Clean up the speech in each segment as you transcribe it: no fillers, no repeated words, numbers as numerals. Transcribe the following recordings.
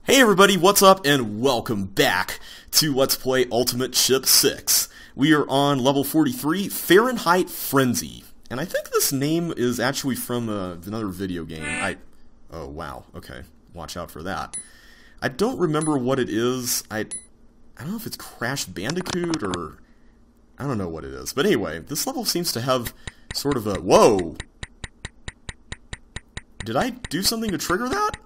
Hey everybody, what's up and welcome back to Let's Play Ultimate Ship 6. We are on level 43, Fahrenheit Frenzy. And I think this name is actually from another video game. Oh wow, okay. Watch out for that. I don't remember what it is. I don't know if it's Crash Bandicoot or... I don't know what it is. But anyway, this level seems to have sort of a... Whoa! Did I do something to trigger that?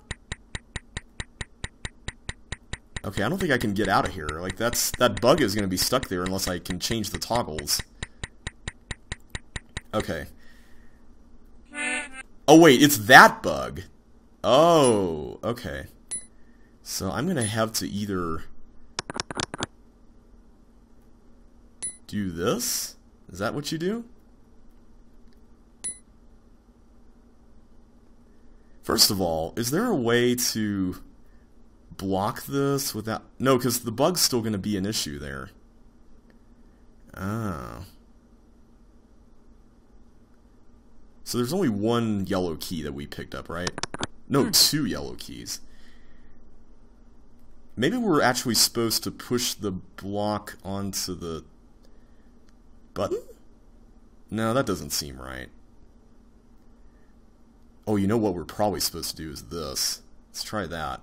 Okay, I don't think I can get out of here. Like, that bug is going to be stuck there unless I can change the toggles. Okay. Oh, wait, it's that bug. Oh, okay. So I'm going to have to either do this? Is that what you do? First of all, is there a way to block this without... No, because the bug's still going to be an issue there. Ah. So there's only one yellow key that we picked up, right? No, two yellow keys. Maybe we're actually supposed to push the block onto the button? No, that doesn't seem right. Oh, you know what we're probably supposed to do is this. Let's try that.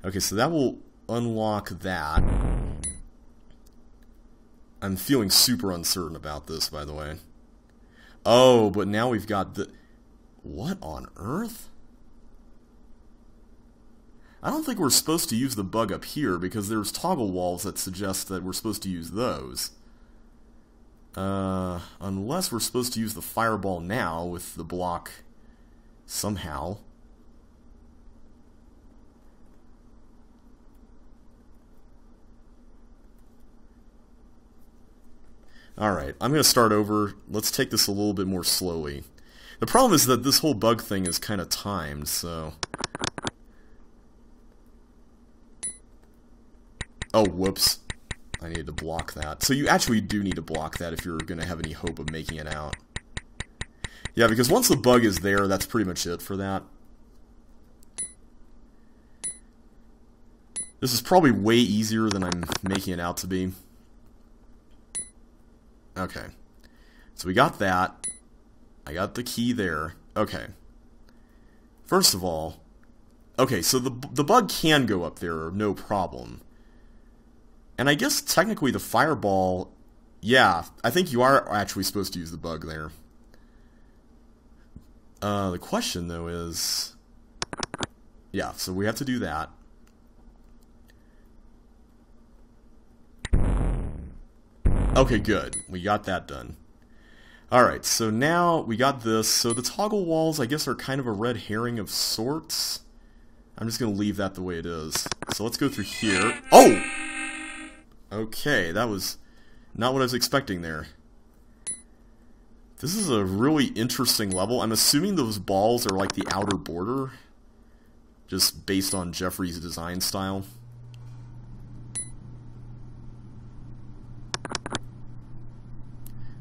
Okay, so that will unlock that. I'm feeling super uncertain about this, by the way. Oh, but now we've got the... What on earth? I don't think we're supposed to use the bug up here, because there's toggle walls that suggest that we're supposed to use those. Unless we're supposed to use the fireball now with the block somehow. Alright, I'm going to start over. Let's take this a little bit more slowly. The problem is that this whole bug thing is kind of timed, so... Oh, whoops. I needed to block that. So you actually do need to block that if you're going to have any hope of making it out. Yeah, because once the bug is there, that's pretty much it for that. This is probably way easier than I'm making it out to be. Okay, so we got that. I got the key there. Okay. First of all, okay, so the bug can go up there, no problem. And I guess technically the fireball, yeah, I think you are actually supposed to use the bug there. The question though is, yeah, so we have to do that. Okay, good. We got that done. Alright, so now we got this. So the toggle walls, I guess, are kind of a red herring of sorts. I'm just going to leave that the way it is. So let's go through here. Oh! Okay, that was not what I was expecting there. This is a really interesting level. I'm assuming those balls are like the outer border, just based on Jeffrey's design style.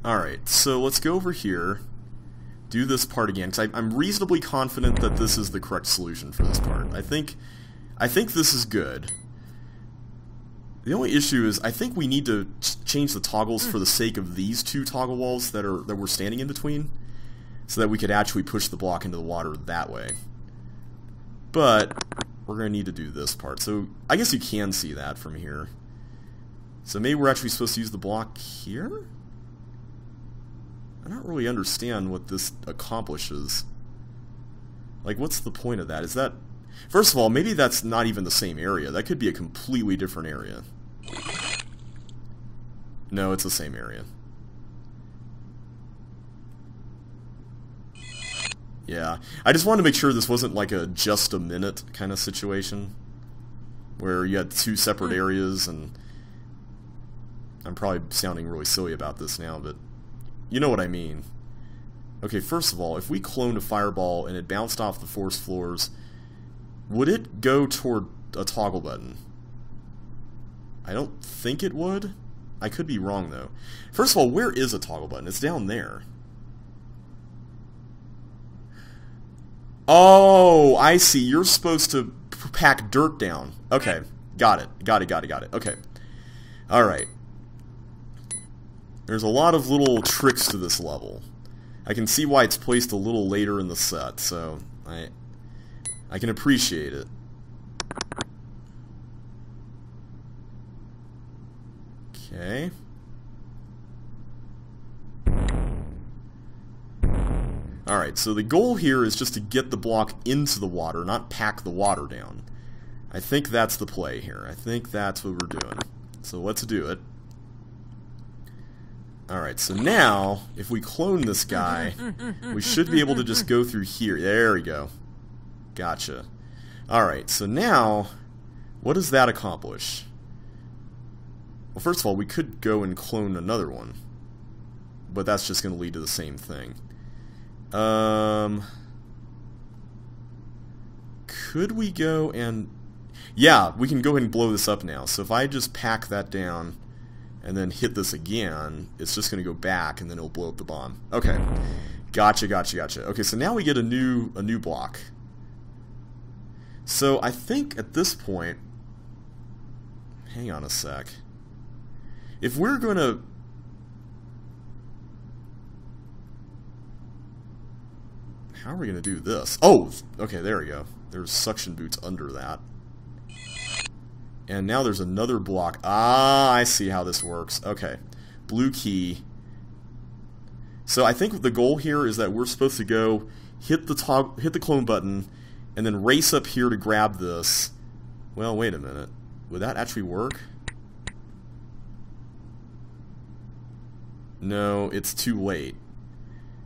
Alright, so let's go over here, do this part again, because I'm reasonably confident that this is the correct solution for this part. I think this is good. The only issue is, I think we need to change the toggles for the sake of these two toggle walls that we're standing in between, so that we could actually push the block into the water that way. But we're going to need to do this part, so I guess you can see that from here. So maybe we're actually supposed to use the block here? I don't really understand what this accomplishes. Like, what's the point of that? Is that... First of all, maybe that's not even the same area. That could be a completely different area. No, it's the same area. Yeah. I just wanted to make sure this wasn't like a just a minute kind of situation, where you had two separate areas, and... I'm probably sounding really silly about this now, but... You know what I mean. Okay, first of all, if we cloned a fireball and it bounced off the force floors, would it go toward a toggle button? I don't think it would. I could be wrong, though. First of all, where is a toggle button? It's down there. Oh, I see. You're supposed to pack dirt down. Okay, got it. Okay. Alright. There's a lot of little tricks to this level. I can see why it's placed a little later in the set, so I can appreciate it. Okay. Alright, so the goal here is just to get the block into the water, not pack the water down. I think that's the play here. I think that's what we're doing. So let's do it. Alright, so now, if we clone this guy, we should be able to just go through here. There we go. Gotcha. Alright, so now, what does that accomplish? Well, first of all, we could go and clone another one. But that's just going to lead to the same thing. Could we go and... Yeah, we can go ahead and blow this up now. So if I just pack that down and then hit this again, it's just going to go back and then it'll blow up the bomb. Okay. Gotcha. Okay, so now we get a new block. So I think at this point... Hang on a sec. If we're going to... How are we going to do this? Oh! Okay, there we go. There's suction boots under that. And now there's another block. Ah, I see how this works. Okay. Blue key. So I think the goal here is that we're supposed to go hit the clone button and then race up here to grab this. Well, wait a minute. Would that actually work? No, it's too late.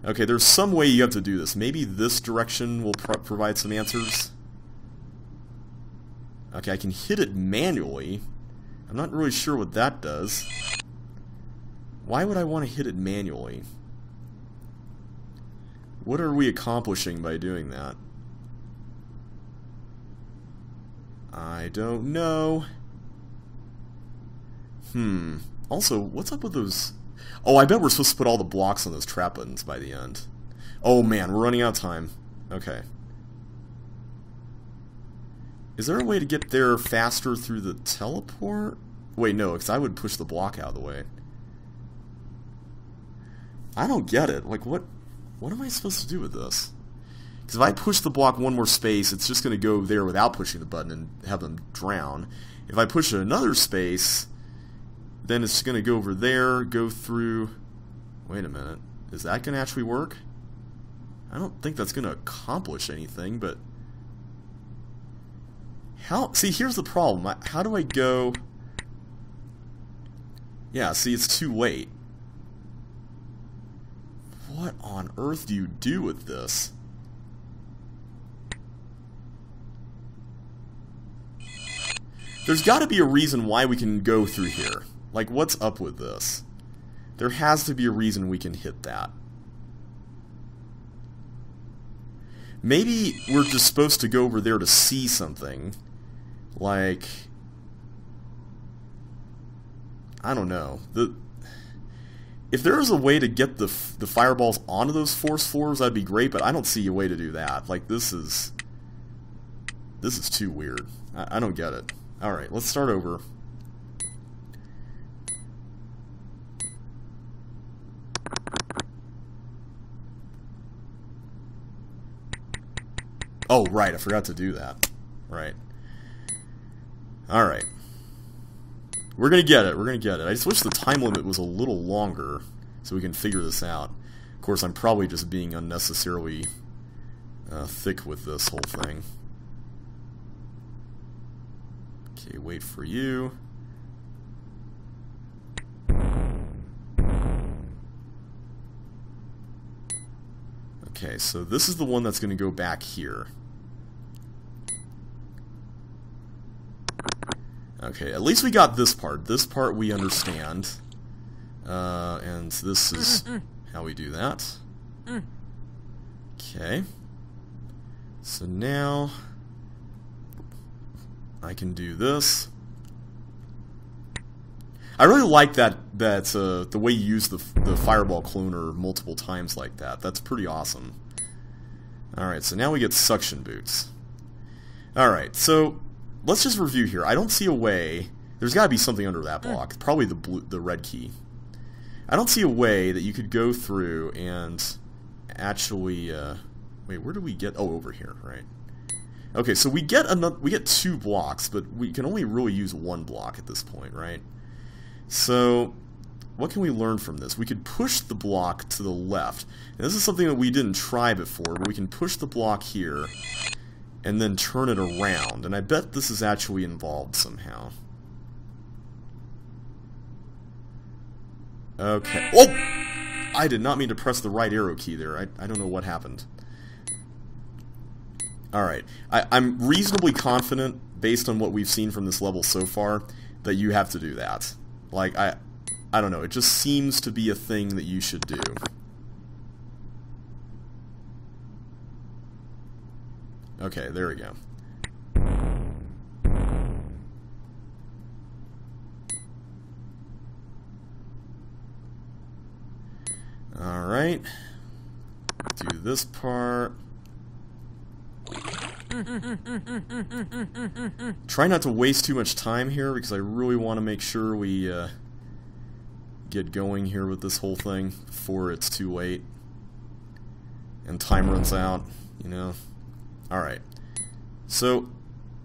Okay, there's some way you have to do this. Maybe this direction will provide some answers. Okay, I can hit it manually. I'm not really sure what that does. Why would I want to hit it manually? What are we accomplishing by doing that? I don't know. Also, what's up with those... Oh, I bet we're supposed to put all the blocks on those trap buttons by the end. Oh man, we're running out of time. Okay. Is there a way to get there faster through the teleport? Wait, no, because I would push the block out of the way. I don't get it. Like, what am I supposed to do with this? Because if I push the block one more space, it's just going to go there without pushing the button and have them drown. If I push it another space, then it's going to go over there, go through... Wait a minute. Is that going to actually work? I don't think that's going to accomplish anything, but... How? See, here's the problem. How do I go... Yeah, see, it's too late. What on earth do you do with this? There's got to be a reason why we can go through here. Like, what's up with this? There has to be a reason we can hit that. Maybe we're just supposed to go over there to see something. Like... I don't know. If there was a way to get the fireballs onto those force floors, that'd be great, but I don't see a way to do that. Like, this is too weird. I don't get it. Alright, let's start over. Oh, right, I forgot to do that. Right. Alright. We're gonna get it, I just wish the time limit was a little longer so we can figure this out. Of course, I'm probably just being unnecessarily thick with this whole thing. Okay, wait for you. Okay, so this is the one that's going to go back here. Okay, at least we got this part. This part we understand. And this is how we do that. Okay. So now I can do this. I really like that the way you use the fireball cloner multiple times like that. That's pretty awesome. Alright, so now we get suction boots. Alright, so let's just review here. I don't see a way... There's got to be something under that block. Probably the red key. I don't see a way that you could go through and actually... wait, where do we get... Oh, over here, right. Okay, so we get 2 blocks, but we can only really use 1 block at this point, right? So, what can we learn from this? We could push the block to the left. And this is something that we didn't try before, but we can push the block here and then turn it around. And I bet this is actually involved somehow. Okay. Oh! I did not mean to press the right arrow key there. I don't know what happened. Alright. I'm reasonably confident, based on what we've seen from this level so far, that you have to do that. Like, I don't know. It just seems to be a thing that you should do. Okay, there we go. Alright. Do this part. Try not to waste too much time here, because I really want to make sure we get going here with this whole thing before it's too late and time runs out, you know. Alright. So,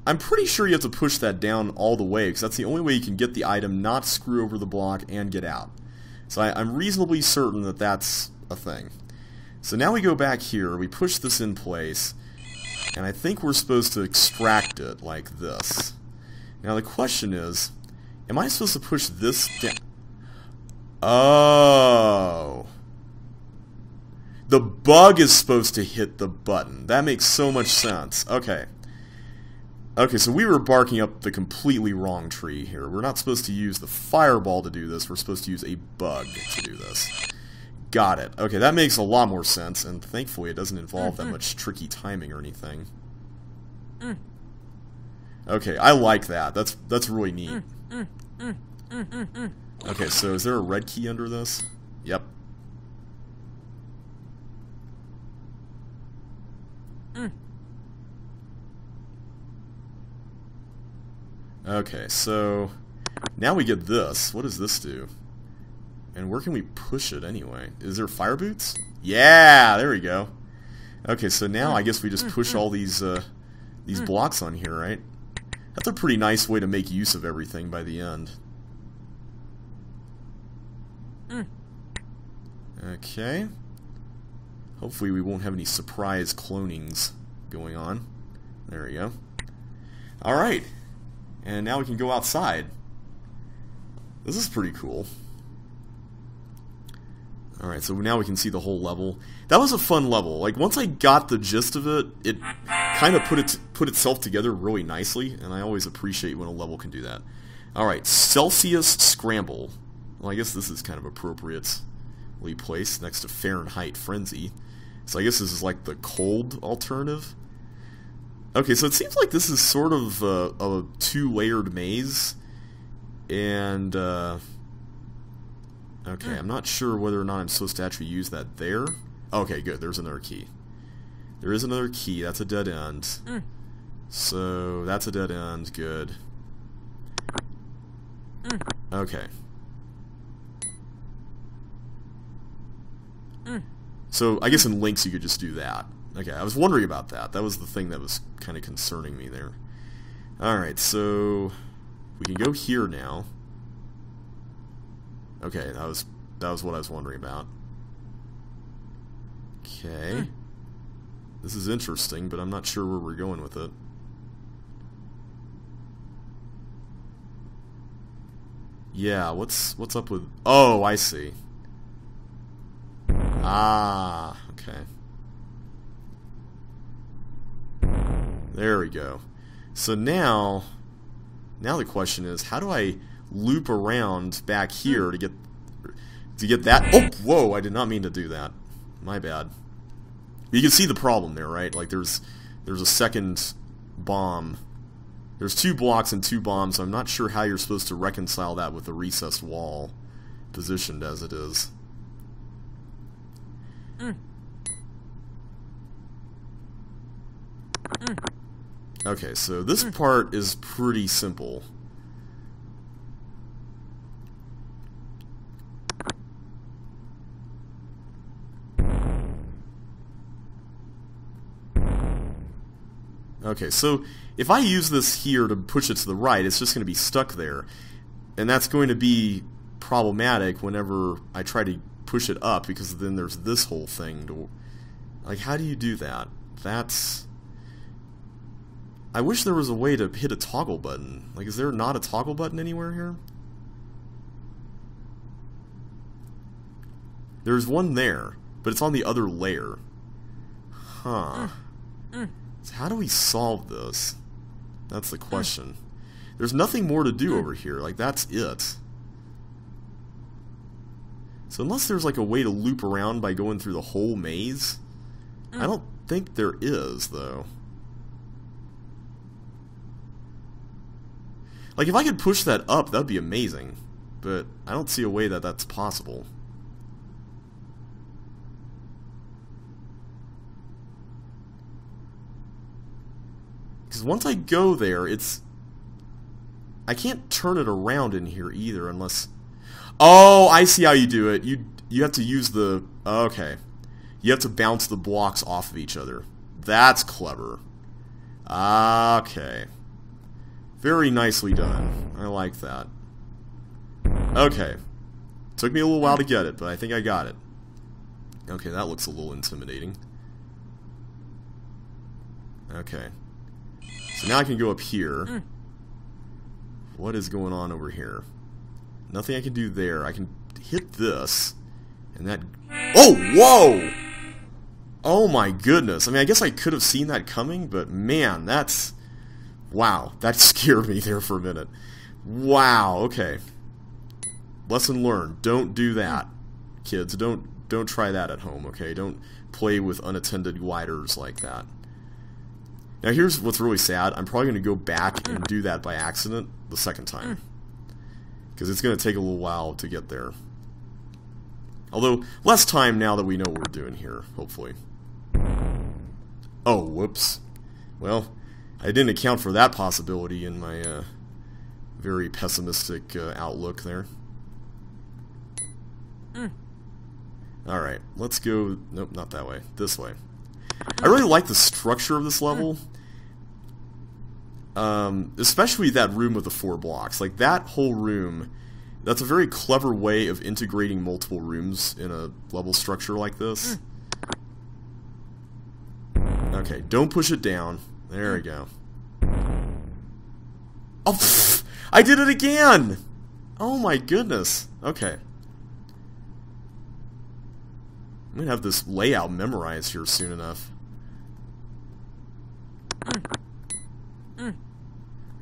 I'm pretty sure you have to push that down all the way, because that's the only way you can get the item, not screw over the block, and get out. So I'm reasonably certain that that's a thing. So now we go back here, we push this in place, and I think we're supposed to extract it like this. Now the question is, am I supposed to push this down? Oh. The bug is supposed to hit the button. That makes so much sense. Okay. Okay, so we were barking up the completely wrong tree here. We're not supposed to use the fireball to do this. We're supposed to use a bug to do this. Got it. Okay, that makes a lot more sense, and thankfully it doesn't involve that much tricky timing or anything. Okay, I like that. That's really neat. Okay, so is there a red key under this? Yep. Okay, so now we get this. What does this do? And where can we push it anyway? Is there fire boots? Yeah, there we go. Okay, so now I guess we just push all these blocks on here, right? That's a pretty nice way to make use of everything by the end. Okay. Hopefully we won't have any surprise clonings going on. There we go. Alright. And now we can go outside. This is pretty cool. Alright, so now we can see the whole level. That was a fun level. Like, once I got the gist of it, it kind of put itself together really nicely, and I always appreciate when a level can do that. Alright, Celsius Scramble. Well, I guess this is kind of appropriately placed next to Fahrenheit Frenzy. So I guess this is like the cold alternative. Okay, so it seems like this is sort of a two-layered maze, and, okay, I'm not sure whether or not I'm supposed to actually use that there. Okay, good, there's another key. There is another key, that's a dead end. So, that's a dead end, good. Okay. So, I guess in Lynx you could just do that. Okay, I was wondering about that. That was the thing that was kind of concerning me there. Alright, so we can go here now. Okay, that was what I was wondering about. Okay. This is interesting, but I'm not sure where we're going with it. Yeah, what's up with... Oh, I see. Ah, okay. There we go. So now the question is, how do I loop around back here to get that? Oh, whoa! I did not mean to do that. My bad. You can see the problem there, right? Like there's a second bomb. There's 2 blocks and 2 bombs. So I'm not sure how you're supposed to reconcile that with the recessed wall, positioned as it is. Okay, so this part is pretty simple. Okay, so if I use this here to push it to the right, it's just going to be stuck there. And that's going to be problematic whenever I try to push it up, because then there's this whole thing to... Like, how do you do that? That's... I wish there was a way to hit a toggle button. Like, is there not a toggle button anywhere here? There's one there, but it's on the other layer. Huh. So how do we solve this? That's the question. There's nothing more to do over here. Like, that's it. So unless there's like a way to loop around by going through the whole maze, I don't think there is, though. Like, if I could push that up, that'd be amazing. But I don't see a way that that's possible. Because once I go there, it's... I can't turn it around in here either unless... Oh, I see how you do it. You have to use the... Okay. You have to bounce the blocks off of each other. That's clever. Okay. Very nicely done. I like that. Okay. Took me a little while to get it, but I think I got it. Okay, that looks a little intimidating. Okay. So now I can go up here. What is going on over here? Nothing I can do there. I can hit this, and that... Oh, whoa! Oh my goodness. I mean, I guess I could have seen that coming, but man, that's... Wow, that scared me there for a minute. Wow, okay. Lesson learned. Don't do that. Kids, don't try that at home, okay? Don't play with unattended gliders like that. Now here's what's really sad. I'm probably going to go back and do that by accident the second time. Because it's going to take a little while to get there. Although, less time now that we know what we're doing here, hopefully. Oh, whoops. Well, I didn't account for that possibility in my very pessimistic outlook there. Alright, let's go... Nope, not that way. This way. I really like the structure of this level. Especially that room with the 4 blocks. Like, that whole room, that's a very clever way of integrating multiple rooms in a level structure like this. Okay, don't push it down. There we go. Oh, pfft, I did it again! Oh my goodness. Okay. I'm gonna have this layout memorized here soon enough.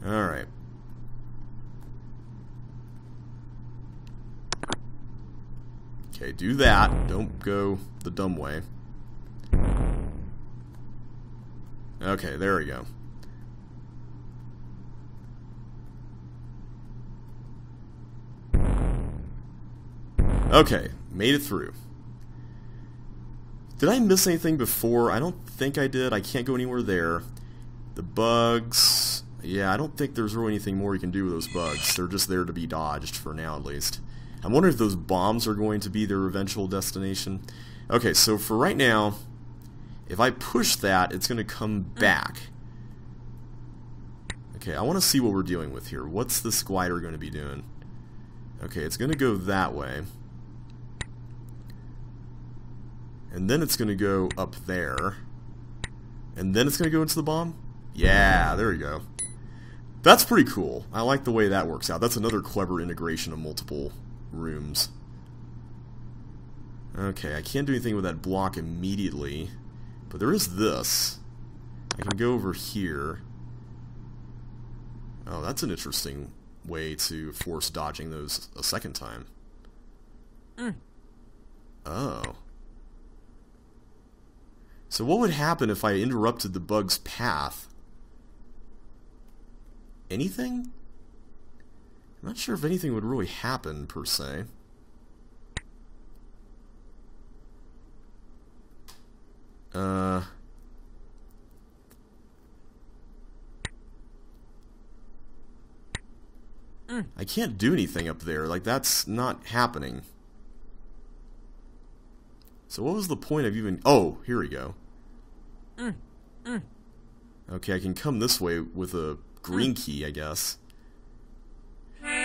Alright. Okay, do that. Don't go the dumb way. Okay, there we go. Okay, made it through. Did I miss anything before? I don't think I did. I can't go anywhere there. The bugs... Yeah, I don't think there's really anything more you can do with those bugs. They're just there to be dodged, for now at least. I'm wondering if those bombs are going to be their eventual destination. Okay, so for right now, if I push that, it's going to come back. Okay, I want to see what we're dealing with here. What's this glider going to be doing? Okay, it's going to go that way. And then it's going to go up there. And then it's going to go into the bomb? Yeah, there we go. That's pretty cool. I like the way that works out. That's another clever integration of multiple rooms. Okay, I can't do anything with that block immediately. But there is this. I can go over here. Oh, that's an interesting way to force dodging those a second time. Oh. So what would happen if I interrupted the bug's path? Anything? I'm not sure if anything would really happen, per se. I can't do anything up there. Like, that's not happening. So what was the point of even... Oh, here we go. Okay, I can come this way with a green key, I guess.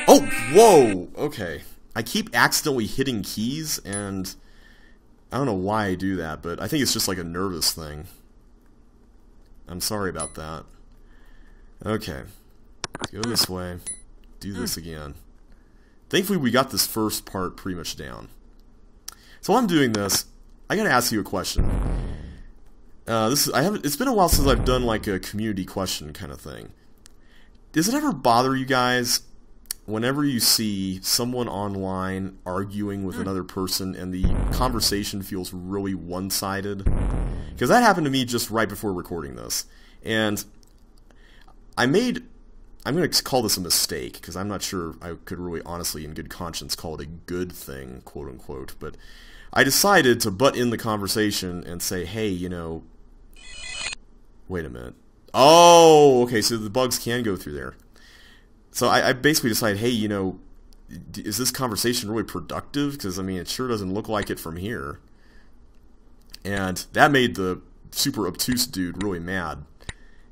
Oh, whoa! Okay. I keep accidentally hitting keys, and I don't know why I do that, but I think it's just like a nervous thing. I'm sorry about that. Okay. Let's go this way. Do this again. Thankfully, we got this first part pretty much down. So while I'm doing this, I gotta ask you a question. It's been a while since I've done like a community question kind of thing. Does it ever bother you guys whenever you see someone online arguing with another person and the conversation feels really one-sided? Because that happened to me just right before recording this. And I'm going to call this a mistake, because I'm not sure I could really honestly in good conscience call it a good thing, quote-unquote. But I decided to butt in the conversation and say, hey, you know... Wait a minute. Oh, okay, so the bugs can go through there. So I basically decided, hey, you know, is this conversation really productive? Because, I mean, it sure doesn't look like it from here. And that made the super obtuse dude really mad.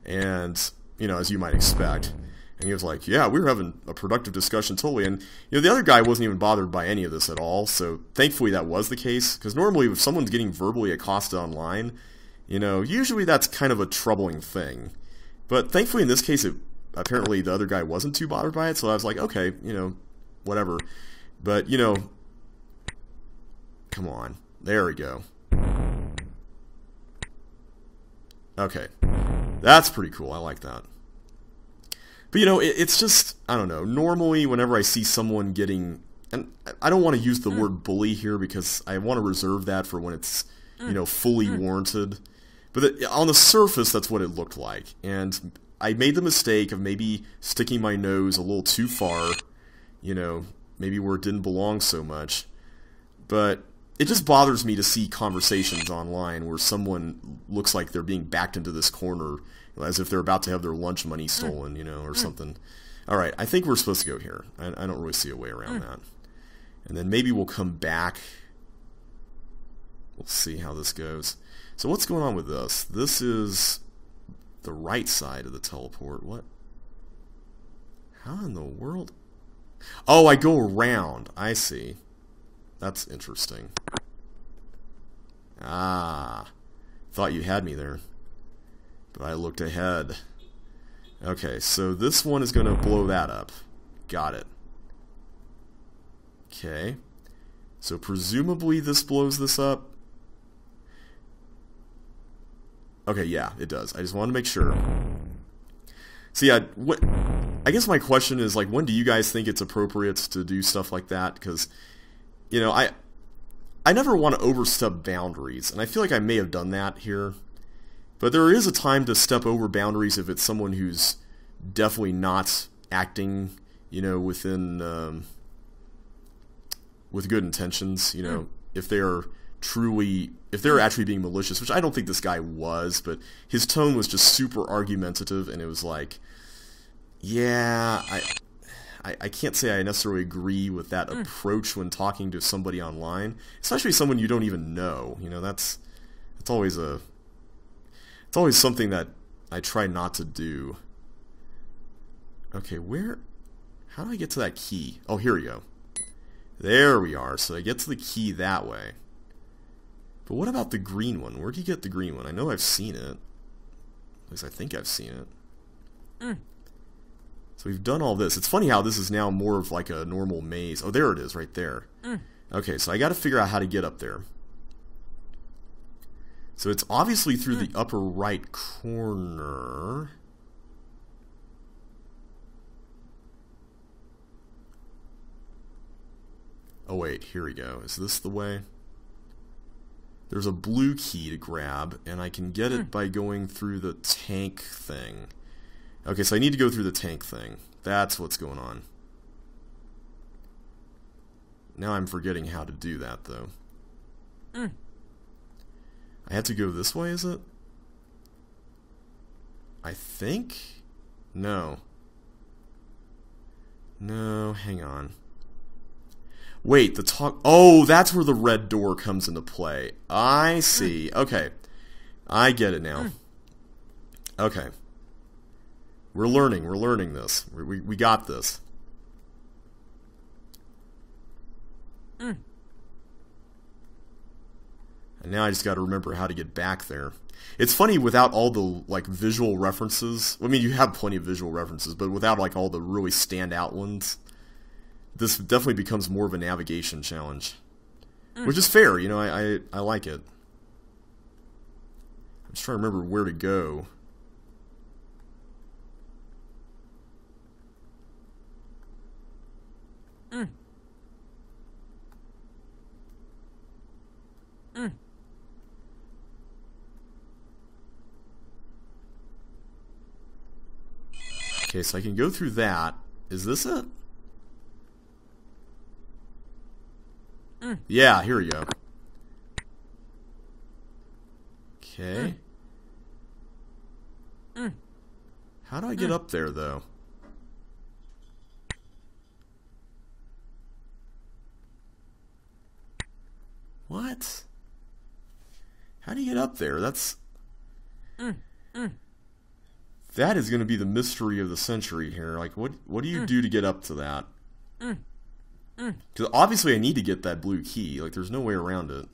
And, you know, as you might expect. And he was like, yeah, we were having a productive discussion totally. And, you know, the other guy wasn't even bothered by any of this at all. So thankfully that was the case. Because normally if someone's getting verbally accosted online, you know, usually that's kind of a troubling thing. But thankfully in this case, apparently the other guy wasn't too bothered by it. So I was like, okay, you know, whatever. But, you know, come on. There we go. Okay. That's pretty cool. I like that. But, you know, it's just, I don't know, normally whenever I see someone getting, and I don't want to use the word bully here because I want to reserve that for when it's, you know, fully warranted. But on the surface, that's what it looked like. And I made the mistake of maybe sticking my nose a little too far, you know, maybe where it didn't belong so much. But it just bothers me to see conversations online where someone looks like they're being backed into this corner as if they're about to have their lunch money stolen, you know, or something. All right, I think we're supposed to go here. I don't really see a way around that. And then maybe we'll come back. We'll see how this goes. So what's going on with this? This is the right side of the teleport. What? How in the world? Oh, I go around. I see. That's interesting. Ah. Thought you had me there. But I looked ahead. Okay, so this one is going to blow that up. Got it. Okay. So presumably this blows this up. Okay, yeah, it does. I just want to make sure. So yeah, I guess my question is, like, when do you guys think it's appropriate to do stuff like that? Because, you know, I never want to overstep boundaries, and I feel like I may have done that here. But there is a time to step over boundaries if it's someone who's definitely not acting, you know, within, with good intentions, you know, if they're actually being malicious, which I don't think this guy was, but his tone was just super argumentative, and it was like, yeah, I can't say I necessarily agree with that approach when talking to somebody online, especially someone you don't even know. You know, that's always it's always something that I try not to do. Okay, how do I get to that key? Oh, here we go. There we are. So I get to the key that way. But what about the green one? Where do you get the green one? I know I've seen it. At least I think I've seen it. So we've done all this. It's funny how this is now more of like a normal maze. Oh, there it is, right there. Okay, so I got to figure out how to get up there. So it's obviously through the upper right corner. Oh wait, here we go. Is this the way? There's a blue key to grab, and I can get it by going through the tank thing. Okay, so I need to go through the tank thing. That's what's going on. Now I'm forgetting how to do that, though. I have to go this way, is it? I think? No. No, hang on. Wait, the talk... Oh, that's where the red door comes into play. I see. Okay. I get it now. Okay. We're learning this. We got this. And now I just gotta remember how to get back there. It's funny, without all the, like, visual references... I mean, you have plenty of visual references, but without, like, all the really standout ones... This definitely becomes more of a navigation challenge. Which is fair, you know, I like it. I'm just trying to remember where to go. Okay, so I can go through that. Is this it? Yeah, here we go. Okay. How do I get up there, though? What? How do you get up there? That's... That is going to be the mystery of the century here. Like, what do you do to get up to that? Because obviously I need to get that blue key. Like, there's no way around it.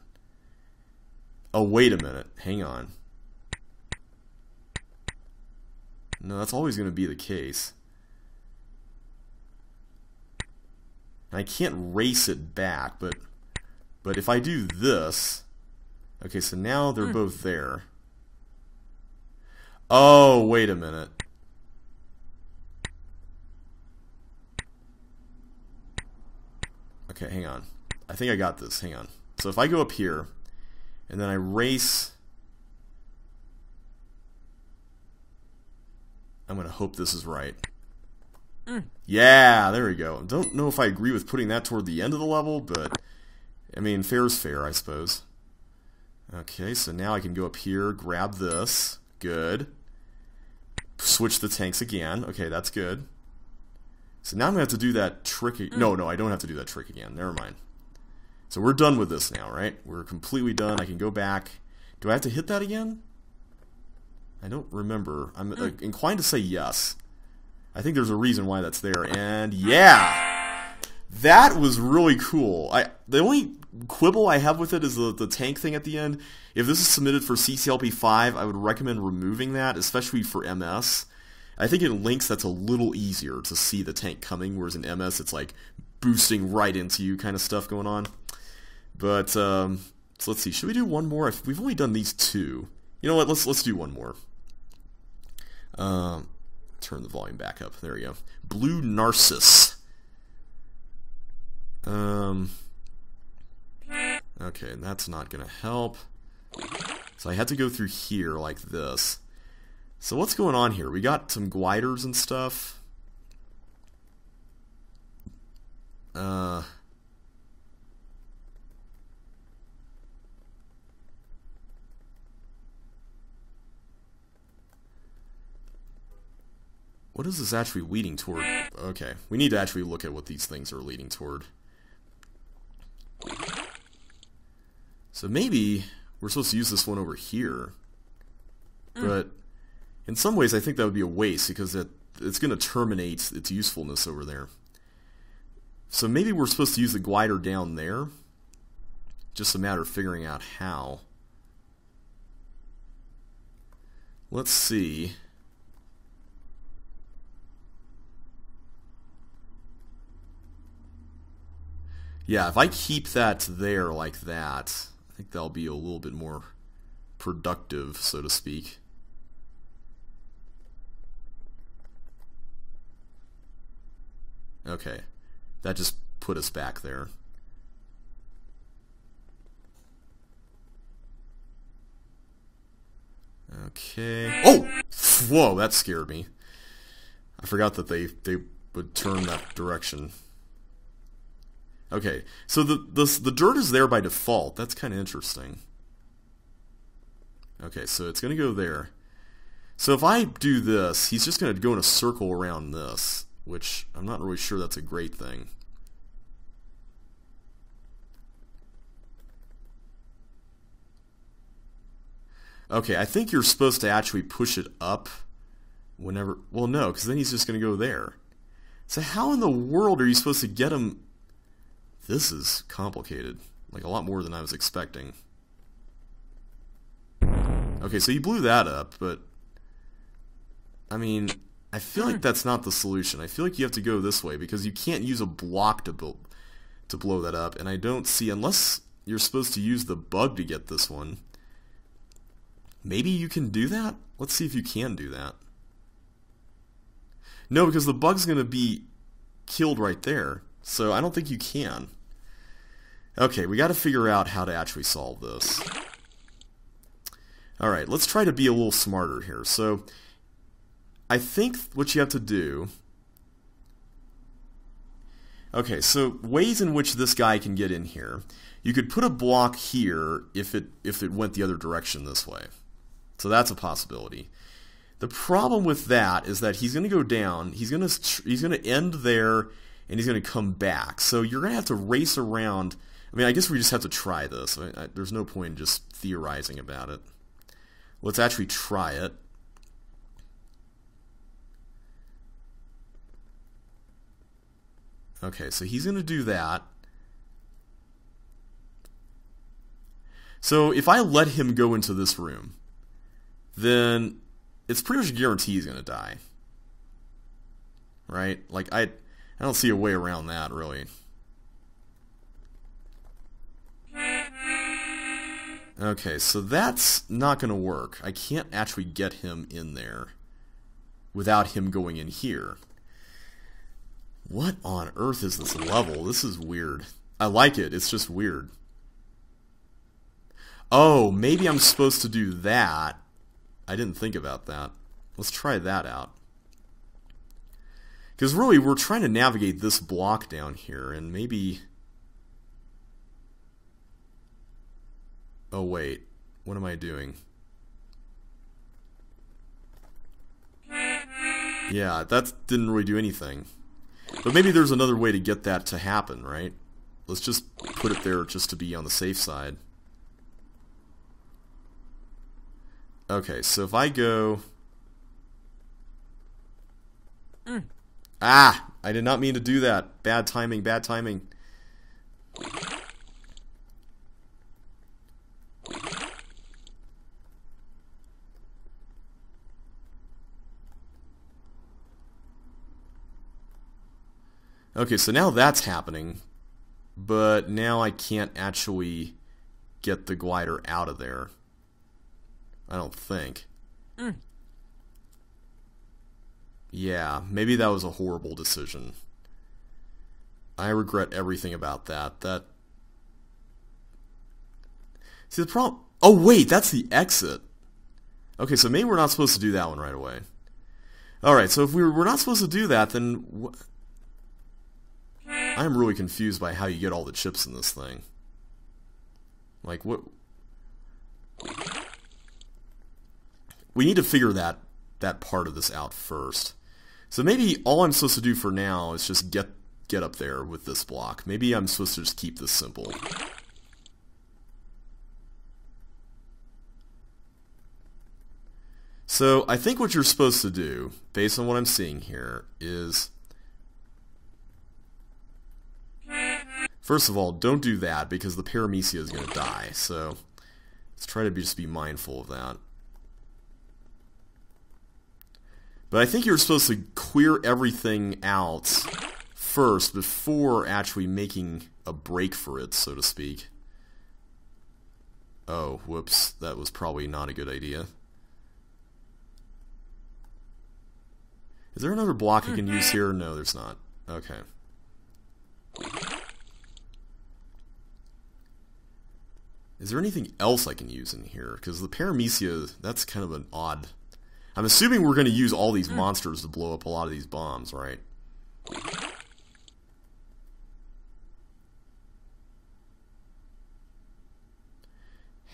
Oh, wait a minute. Hang on. No, that's always going to be the case. I can't race it back, but if I do this... Okay, so now they're both there. Oh, wait a minute. Okay, hang on. I think I got this. Hang on. So if I go up here, and then I race... I'm going to hope this is right. Yeah, there we go. Don't know if I agree with putting that toward the end of the level, but... I mean, fair's fair, I suppose. Okay, so now I can go up here, grab this. Good. Switch the tanks again. Okay, that's good. So now I'm going to have to do that trick... No, I don't have to do that trick again. Never mind. So we're done with this now, right? We're completely done. I can go back. Do I have to hit that again? I don't remember. I'm inclined to say yes. I think there's a reason why that's there. And yeah! That was really cool. The only quibble I have with it is the tank thing at the end. If this is submitted for CCLP 5, I would recommend removing that, especially for MS. I think in Lynx that's a little easier to see the tank coming, whereas in MS it's like boosting right into you kind of stuff going on. But so let's see, should we do one more? We've only done these two. You know what? Let's do one more. Turn the volume back up. There we go. Blue Narcissus. Okay, that's not gonna help. So I had to go through here like this. So what's going on here? We got some gliders and stuff. What is this actually leading toward? Okay, we need to actually look at what these things are leading toward. So maybe we're supposed to use this one over here. But in some ways I think that would be a waste because it's going to terminate its usefulness over there. So maybe we're supposed to use the glider down there. Just a matter of figuring out how. Let's see. Yeah, if I keep that there like that, I think that'll be a little bit more productive, so to speak. Okay, that just put us back there. Okay. Oh! Whoa, that scared me. I forgot that they would turn that direction. Okay, so the dirt is there by default. That's kind of interesting. Okay, so it's going to go there. So if I do this, he's just going to go in a circle around this. which I'm not really sure that's a great thing. Okay, I think you're supposed to actually push it up whenever... Well, no, because then he's just going to go there. So how in the world are you supposed to get him... This is complicated. Like, a lot more than I was expecting. Okay, so you blew that up, but... I mean, I feel like that's not the solution. I feel like you have to go this way, because you can't use a block to blow that up, and I don't see... Unless you're supposed to use the bug to get this one... Maybe you can do that? Let's see if you can do that. No, because the bug's going to be killed right there. So I don't think you can. Okay, we got to figure out how to actually solve this. Alright, let's try to be a little smarter here. So, I think what you have to do... Okay, so ways in which this guy can get in here. You could put a block here if it went the other direction this way. So that's a possibility. The problem with that is that he's going to go down, he's going to end there, and he's going to come back. So you're going to have to race around. I mean, I guess we just have to try this. There's no point in just theorizing about it. Let's actually try it. Okay, so he's going to do that. So if I let him go into this room, then it's pretty much a guarantee he's going to die. Right? Like, I don't see a way around that, really. Okay, so that's not going to work. I can't actually get him in there without him going in here. What on earth is this level? This is weird. I like it, it's just weird. Oh, maybe I'm supposed to do that. I didn't think about that. Let's try that out. Because really, we're trying to navigate this block down here, and maybe... Oh, wait. What am I doing? Yeah, that didn't really do anything. But maybe there's another way to get that to happen, right? Let's just put it there just to be on the safe side. Okay, so if I go... Ah! I did not mean to do that. Bad timing, bad timing. Okay, so now that's happening, but now I can't actually get the glider out of there. I don't think. Yeah, maybe that was a horrible decision. I regret everything about that. See, the problem... Oh, wait, that's the exit. Okay, so maybe we're not supposed to do that one right away. Alright, so if we're not supposed to do that, then... I'm really confused by how you get all the chips in this thing. Like, what... We need to figure that part of this out first. So maybe all I'm supposed to do for now is just get up there with this block. Maybe I'm supposed to just keep this simple. So I think what you're supposed to do, based on what I'm seeing here, is... First of all, don't do that, because the paramecia is going to die, so let's try to just be mindful of that. But I think you're supposed to clear everything out first before actually making a break for it, so to speak. Oh, whoops, that was probably not a good idea. Is there another block I can use here? No, there's not. Okay. Is there anything else I can use in here? Because the paramecia, that's kind of an odd... I'm assuming we're going to use all these monsters to blow up a lot of these bombs, right?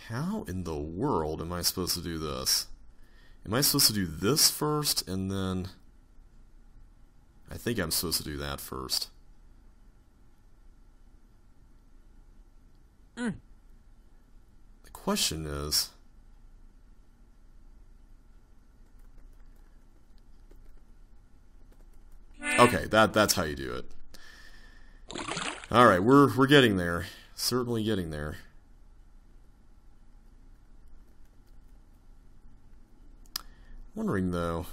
How in the world am I supposed to do this? Am I supposed to do this first, and then... I think I'm supposed to do that first. The question is... Okay, that's how you do it. Alright, we're getting there. Certainly getting there. Wondering though,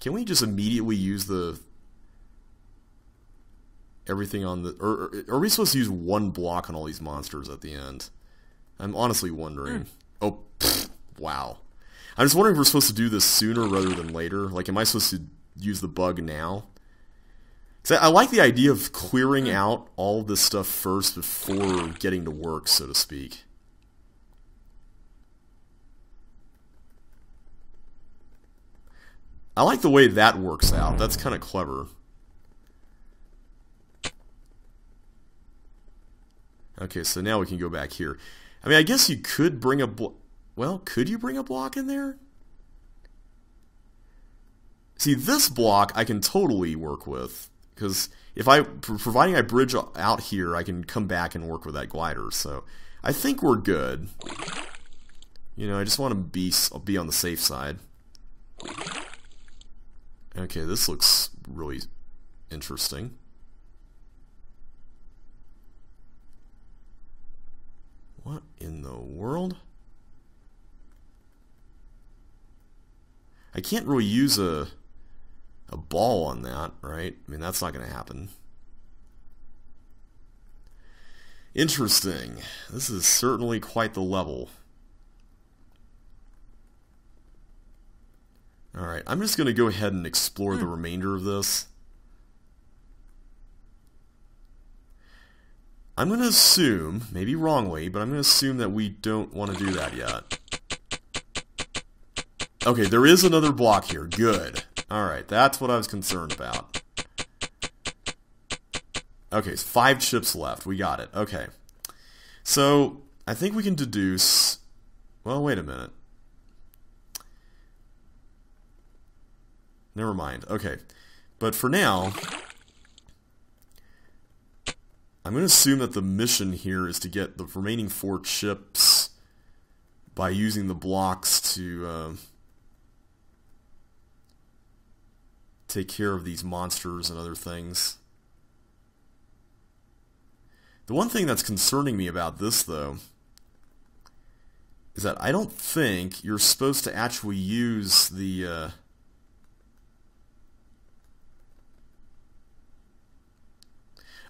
can we just immediately use the everything on the, or are we supposed to use one block on all these monsters at the end? I'm honestly wondering. Oh, pfft, wow. I'm just wondering if we're supposed to do this sooner rather than later. Like, am I supposed to use the bug now? Because I like the idea of clearing out all this stuff first before getting to work, so to speak. I like the way that works out. That's kind of clever. Okay, so now we can go back here. I mean, I guess you could bring a well, could you bring a block in there? See, this block I can totally work with, because if providing I bridge out here, I can come back and work with that glider. So I think we're good. You know, I just want to be on the safe side. Okay, this looks really interesting. What in the world? I can't really use a ball on that, right? I mean, that's not going to happen. Interesting. This is certainly quite the level. Alright, I'm just going to go ahead and explore the remainder of this. I'm going to assume, maybe wrongly, but I'm going to assume that we don't want to do that yet. Okay, there is another block here. Good. Alright, that's what I was concerned about. Okay, so 5 chips left. We got it. Okay. So, I think we can deduce... Well, wait a minute. Never mind. Okay. But for now, I'm going to assume that the mission here is to get the remaining 4 chips by using the blocks to take care of these monsters and other things. The one thing that's concerning me about this, though, is that I don't think you're supposed to actually use the...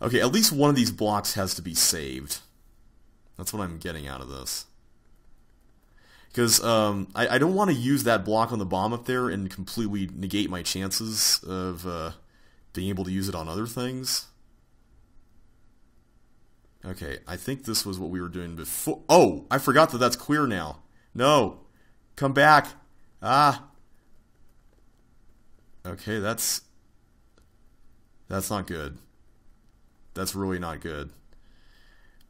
Okay, at least one of these blocks has to be saved. That's what I'm getting out of this. Because I don't want to use that block on the bomb up there and completely negate my chances of being able to use it on other things. Okay, I think this was what we were doing before. Oh, I forgot that that's clear now. No, come back. Ah. Okay, that's not good. That's really not good.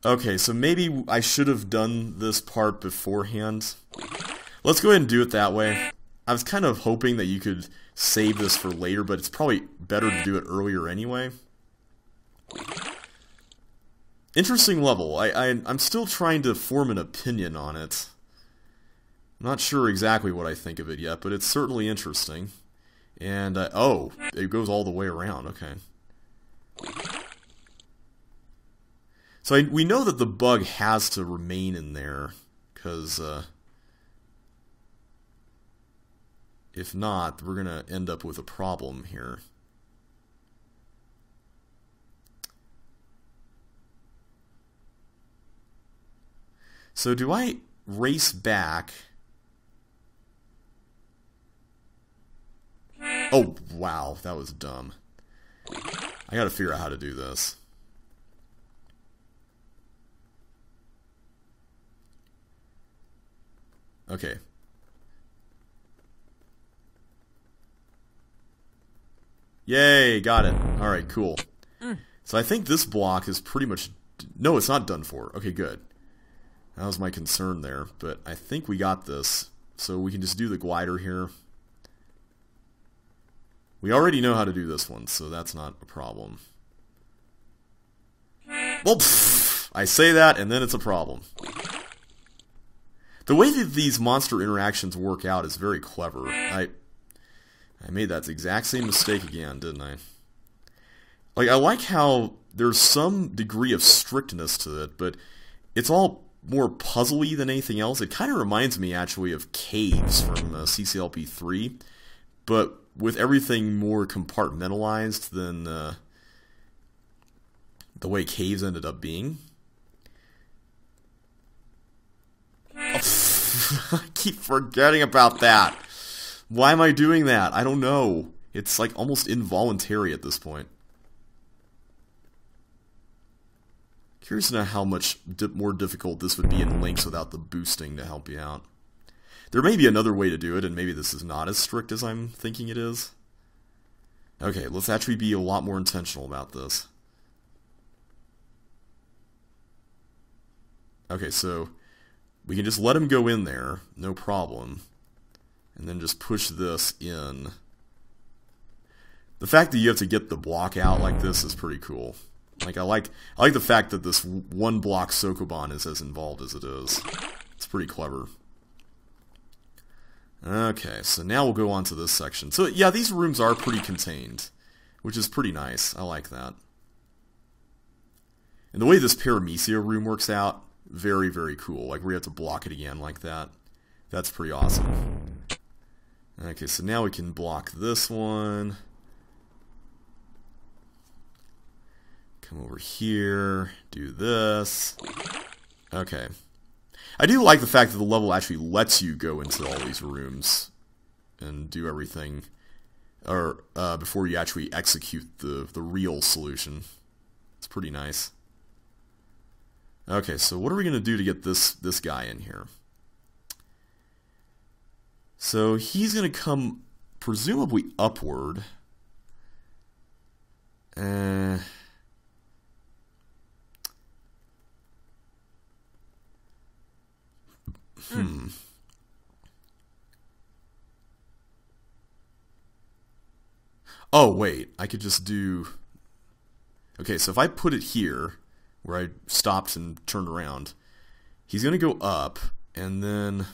Okay, so maybe I should have done this part beforehand. Let's go ahead and do it that way. I was kind of hoping that you could save this for later, but it's probably better to do it earlier anyway. Interesting level. I'm still trying to form an opinion on it. I'm not sure exactly what I think of it yet, but it's certainly interesting. And, oh, it goes all the way around. Okay. So we know that the bug has to remain in there, because if not, we're going to end up with a problem here. So do I race back? Oh, wow, that was dumb. I gotta figure out how to do this. Okay. Yay, got it. Alright, cool. So I think this block is pretty much... No, it's not done for. Okay, good. That was my concern there, but I think we got this. So we can just do the glider here. We already know how to do this one, so that's not a problem. Well, I say that, and then it's a problem. The way that these monster interactions work out is very clever. I made that exact same mistake again, didn't I? Like, I like how there's some degree of strictness to it, but it's all more puzzly than anything else. It kind of reminds me, actually, of Caves from CCLP 3, but with everything more compartmentalized than the way Caves ended up being. I keep forgetting about that. Why am I doing that? I don't know. It's like almost involuntary at this point. Curious to know how much more difficult this would be in links without the boosting to help you out. There may be another way to do it, and maybe this is not as strict as I'm thinking it is. Okay, let's actually be a lot more intentional about this. Okay, so we can just let him go in there, no problem, and then just push this in. The fact that you have to get the block out like this is pretty cool. Like I like the fact that this one block Sokoban is as involved as it is. It's pretty clever. Okay, so now we'll go on to this section. So yeah, these rooms are pretty contained, which is pretty nice. I like that. And the way this Paramecia room works out, very, very cool. Like, we have to block it again like that. That's pretty awesome. Okay, so now we can block this one. Come over here, do this. Okay. I do like the fact that the level actually lets you go into all these rooms and do everything, or before you actually execute the real solution. It's pretty nice. Okay, so what are we going to do to get this guy in here? So he's going to come presumably upward. Oh, wait, I could just do... Okay, so if I put it here, where I stopped and turned around, he's going to go up, and then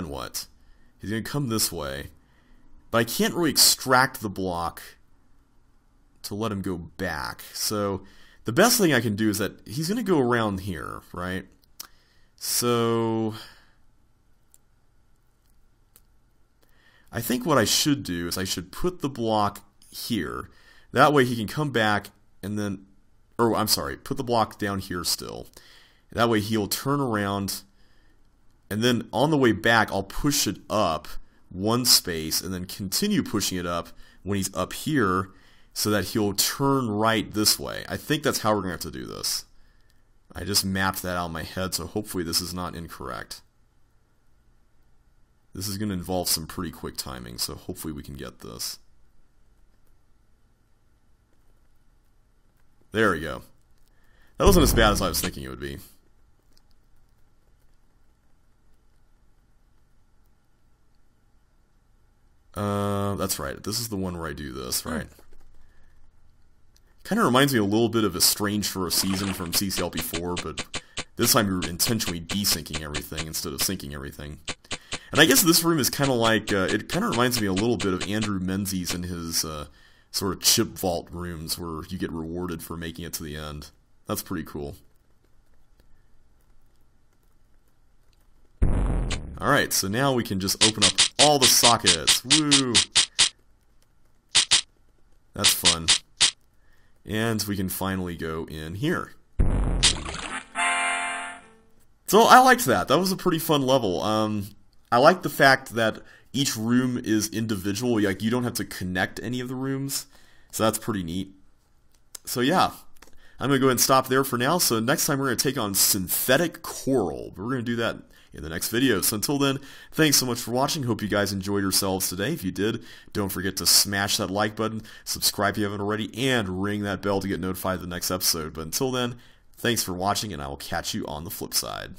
what? He's going to come this way, but I can't really extract the block to let him go back. So the best thing I can do is that he's going to go around here, right? So I think what I should do is I should put the block here. That way he can come back and then, or I'm sorry, put the block down here still. That way he'll turn around, and then on the way back I'll push it up one space and then continue pushing it up when he's up here so that he'll turn right this way. I think that's how we're going to have to do this. I just mapped that out in my head, so hopefully this is not incorrect. This is going to involve some pretty quick timing, so hopefully we can get this. There we go. That wasn't as bad as I was thinking it would be. That's right. This is the one where I do this, right? Kind of reminds me a little bit of Estranged for a Season from CCLP 4, but this time we were intentionally desyncing everything instead of syncing everything. And I guess this room is kind of like, it kind of reminds me a little bit of Andrew Menzies and his sort of chip vault rooms where you get rewarded for making it to the end. That's pretty cool. Alright, so now we can just open up all the sockets. Woo! That's fun. And we can finally go in here. So I liked that. That was a pretty fun level. I like the fact that each room is individual. Like, you don't have to connect any of the rooms. So that's pretty neat. So yeah, I'm going to go ahead and stop there for now. So next time we're going to take on Synthetic Coral. We're going to do that in the next video. So until then, thanks so much for watching. Hope you guys enjoyed yourselves today. If you did, don't forget to smash that like button, subscribe if you haven't already, and ring that bell to get notified of the next episode. But until then, thanks for watching, and I will catch you on the flip side.